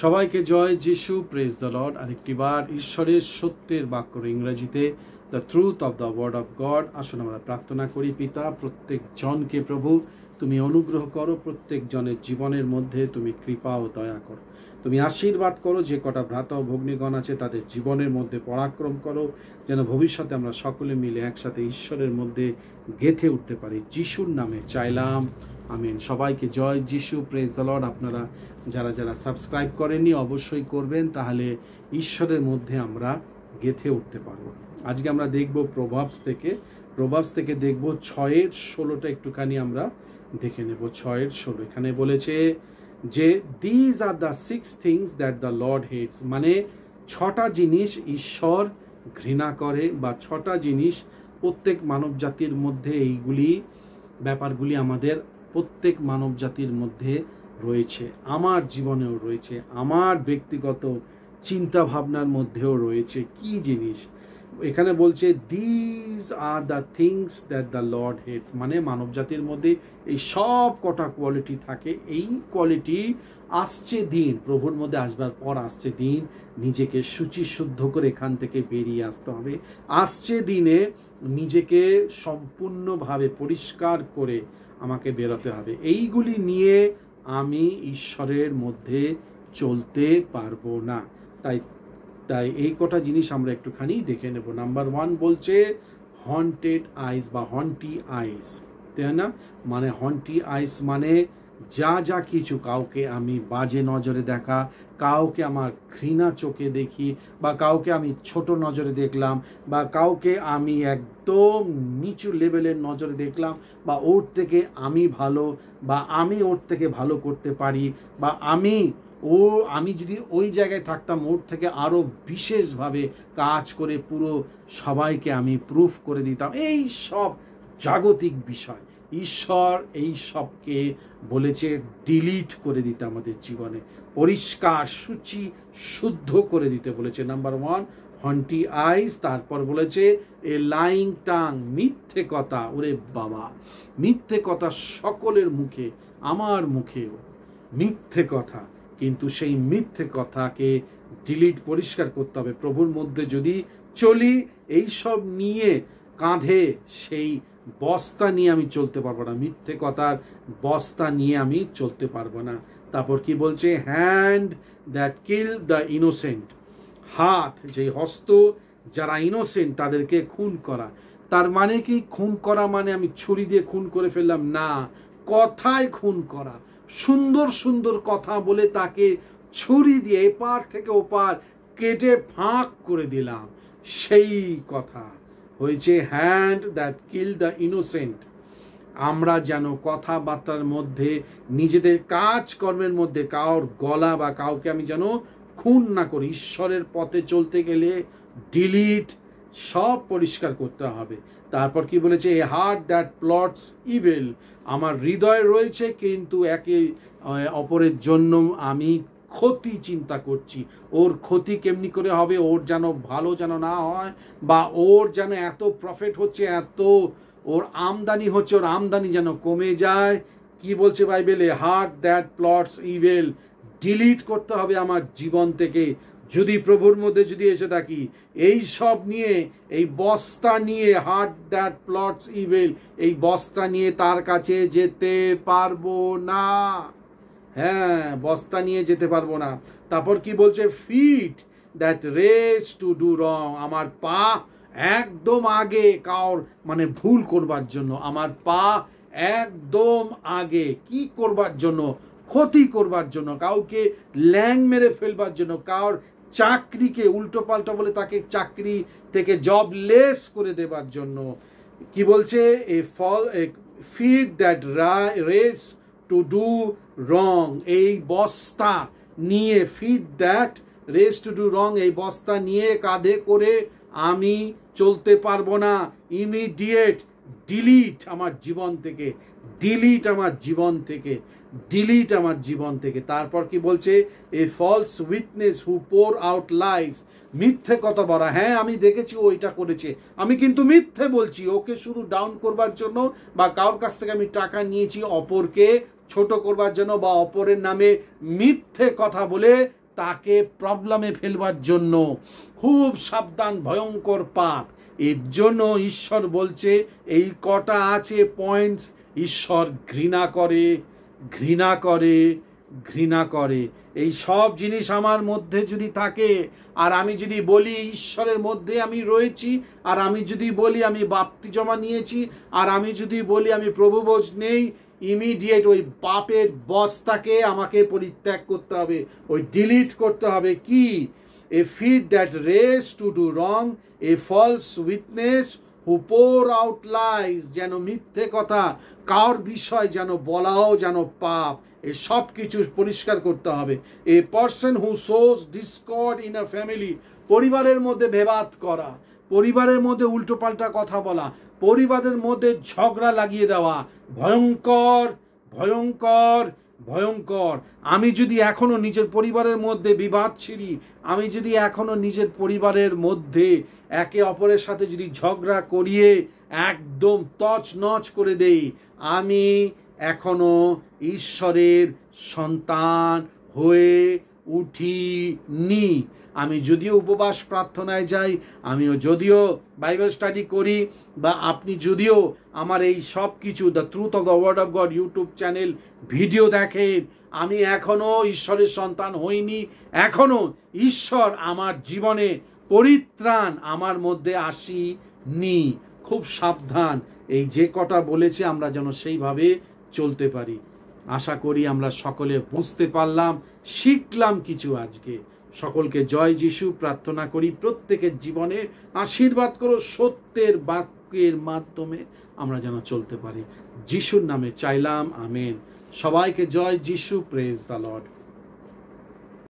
সবাইকে জয় যিশু, praise the Lord. আরেকটিবার ঈশ্বরের সত্যের বাক্য ইংরেজিতে the truth of the word of God. আসুন আমরা প্রার্থনা করি। পিতা, প্রত্যেক জনকে প্রভু তুমি অনুগ্রহ করো, প্রত্যেক জনের জীবনের মধ্যে তুমি কৃপা ও দয়া করো, তুমি আশীর্বাদ করো। যে কটা ভ্রাতা ও ভগ্নীগণ আছে তাদের জীবনের মধ্যে পরাক্রম করো, যেন ভবিষ্যতে আমরা সকলে মিলে একসাথে ঈশ্বরের মধ্যে গেঁথে উঠতে পারি। যিশুর নামে চাইলাম, আমিন। সবাইকে জয় যিশু, প্রেজ দ্য লর্ড। আপনারা যারা যারা সাবস্ক্রাইব করেননি অবশ্যই করবেন, তাহলে ঈশ্বরের মধ্যে আমরা গেঁথে উঠতে পারবো। আজকে আমরা দেখব প্রভাবস থেকে দেখব 6:16টা একটুখানি আমরা দেখে নেব। 6:16 এখানে বলেছে যে these are the 6 things that the Lord hates, মানে 6টা জিনিস ঈশ্বর ঘৃণা করে, বা 6টা জিনিস প্রত্যেক মানব জাতির মধ্যে, এইগুলি ব্যাপারগুলি আমাদের প্রত্যেক মানব জাতির মধ্যে রয়েছে, আমার জীবনেও রয়েছে, আমার ব্যক্তিগত চিন্তা ভাবনার মধ্যেও রয়েছে। কি জিনিস এখানে বলছে? These are the things that the Lord hates, মানে মানব জাতির মধ্যে এই সব কটা কোয়ালিটি থাকে। এই কোয়ালিটি আসছে দিন, প্রভুর মধ্যে আসবার পর আসছে দিন, নিজেকে শুচি শুদ্ধ করে এখান থেকে বেরিয়ে আসতে হবে। আসছে দিনে নিজেকে সম্পূর্ণভাবে পরিষ্কার করে আমাকে বেরোতে হবে। এইগুলি নিয়ে আমি ঈশ্বরের মধ্যে চলতে পারবো না। তাই এই কটা জিনিস আমরা একটুখানি দেখে নেব। নাম্বার 1 বলছে হন্টেড আইস বা হন্টি আইস, তাই না? মানে হন্টি আইস মানে যা কিছু, কাউকে আমি বাজে নজরে দেখা, কাউকে আমার ঘৃণা চোখে দেখি, বা কাউকে আমি ছোট নজরে দেখলাম, বা কাউকে আমি একদম নিচু লেভেলের নজরে দেখলাম, বা ওর থেকে আমি ভালো, বা আমি ওর থেকে ভালো করতে পারি, বা আমি যদি ওই জায়গায় থাকতাম ওর থেকে আরও বিশেষভাবে কাজ করে পুরো সবাইকে আমি প্রুফ করে দিতাম। এই সব জাগতিক বিষয় ঈশ্বর এই সবকে বলেছে ডিলিট করে দিতে, আমাদের জীবনে পরিষ্কার শুচি শুদ্ধ করে দিতে বলেছে। নাম্বার 1 হন্টি আইস। তারপর বলেছে এ লাইং টাং, মিথ্যে কথা। ওরে বাবা, মিথ্যে কথা সকলের মুখে, আমার মুখেও মিথ্যে কথা, কিন্তু সেই মিথ্যে কথাকে ডিলিট, পরিষ্কার করতে হবে। প্রভুর মধ্যে যদি চলি, এই সব নিয়ে কাঁধে সেই বস্তা নিয়ে আমি চলতে পারবো না, মিথ্যে কথার বস্তা নিয়ে আমি চলতে পারবো না। তারপর কি বলছে? Hand that kill the innocent, হাত, যে হস্ত যারা ইনোসেন্ট তাদেরকে খুন করা। তার মানে কি? খুন করা মানে আমি ছুরি দিয়ে খুন করে ফেললাম না, কথায় খুন করা। সুন্দর সুন্দর কথা বলে তাকে ছুরি দিয়ে এপার থেকে ওপার কেটে ফাঁক করে দিলাম, সেই কথা হয়েছে hand that kill the innocent. আমরা যেন কথাবার্তার মধ্যে, নিজেদের কাজকর্মের মধ্যে কারোর গলা বা কাউকে আমি যেন খুন না করি। ঈশ্বরের পথে চলতে গেলে ডিলিট, সব পরিষ্কার করতে হবে। তারপর কি বলেছে? এ হার্ট দ্যাট প্লটস ইভিল, আমার হৃদয় রয়েছে কিন্তু একে অপরের জন্য আমি ক্ষতি চিন্তা করছি। ওর ক্ষতি কেমনি করে হবে? ওর যেন ভালো যেন না হয়, বা ওর যেন এত প্রফিট হচ্ছে, এত ওর আমদানি হচ্ছে, ওর আমদানি যেন কমে যায়। কি বলছে বাইবেলে? Heart that plots evil, delete করতে হবে আমার জীবন থেকে। যদি প্রভুর মধ্যে যদি এসে থাকি, এই সব নিয়ে, এই বস্তা নিয়ে, হার্ট দ্যাট প্লটস ইভিল, এই বস্তা নিয়ে তার কাছে যেতে পারবো না। হ্যাঁ, বস্তা নিয়ে যেতে পারবো না। তারপর কি বলছে? Feet that race to do wrong, আমার পা একদম আগে কাউর মানে ভুল করবার জন্য, আমার পা একদম আগে কি করবার জন্য? ক্ষতি করবার জন্য, কাউকে ল্যাং মেরে ফেলবার জন্য, কাউর চাকরিকে উল্টো পাল্টা বলে তাকে চাকরি থেকে জবলেস করে দেবার জন্য। কি বলছে? Feet that race to do wrong, এই বস্তা নিয়ে, feet that race to do wrong, এই বস্তা নিয়ে কাঁধে করে আমি চলতে পারবো না। ইমিডিয়েট ডিলিট আমার জীবন থেকে, ডিলিট আমার জীবন থেকে, ডিলিট আমার জীবন থেকে। তারপর কি বলছে? A false witness who pour out lies, মিথ্যে কথা বলা। হ্যাঁ, আমি দেখেছি ওইটা করেছে, আমি কিন্তু মিথ্যে বলছি, ওকে শুধু ডাউন করবার জন্য, বা কারোর কাছ থেকে আমি টাকা নিয়েছি অপরকে ছোট করবার জন্য, বা অপরের নামে মিথ্যে কথা বলে তাকে প্রবলেমে ফেলবার জন্য। খুব সাবধান, ভয়ঙ্কর পাপ। এর জন্য ঈশ্বর বলছে এই কটা আছে পয়েন্টস ঈশ্বর ঘৃণা করে, ঘৃণা করে, ঘৃণা করে। এই সব জিনিস আমার মধ্যে যদি থাকে, আর আমি যদি বলি ঈশ্বরের মধ্যে আমি রয়েছি, আর আমি যদি বলি আমি বাপ্তিস্ম নিয়েছি, আর আমি যদি বলি আমি প্রভুভোজ নেই, ইমিডিয়েট ওই পাপের বস্তাকে আমাকে পরিত্যাগ করতে হবে, ওই ডিলিট করতে হবে। কি? A feet that race to do wrong, a false witness who pour out lies, যেন মিথ্যে কথা কার বিষয় যেন বলাও যেন পাপ, এ সব কিছু পরিষ্কার করতে হবে। A person who সোজ Discord in a family, পরিবারের মধ্যে ভেবাত করা, পরিবারের মধ্যে উল্টোপাল্টা কথা বলা, পরিবারের মধ্যে ঝগড়া লাগিয়ে দেওয়া, ভয়ঙ্কর, ভয়ঙ্কর, ভয়ঙ্কর। আমি যদি এখনো নিজের পরিবারের মধ্যে বিবাদ ছিড়ি, আমি যদি এখনো নিজের পরিবারের মধ্যে একে অপরের সাথে যদি ঝগড়া করিয়ে একদম তছনছ করে দেই, আমি এখনো ঈশ্বরের সন্তান হয়ে উঠিনি। আমি যদিও উপবাস প্রার্থনায় যাই, আমিও যদিও বাইবেল স্টাডি করি, বা আপনি যদিও আমার এই সব কিছু the truth of the word of God YouTube channel video দেখেন, আমি এখনো ঈশ্বরের সন্তান হইনি। এখনো ঈশ্বর আমার জীবনে পরিত্রাণ আমার মধ্যে আসিনি। খুব সাবধান, এই যে কটা বলেছে আমরা যেন সেইভাবে চলতে পারি। আশা করি আমরা সকলে বুঝতে পারলাম, শিখলাম কিছু আজকে। সকলকে জয় যিশু প্রার্থনা করি, প্রত্যেকের জীবনে আশীর্বাদ করো, সত্যের বাক্যের মাধ্যমে আমরা যেন চলতে পারি। যিশুর নামে চাইলাম, আমেন। সবাইকে জয় যিশু, প্রেজ দ্য লর্ড।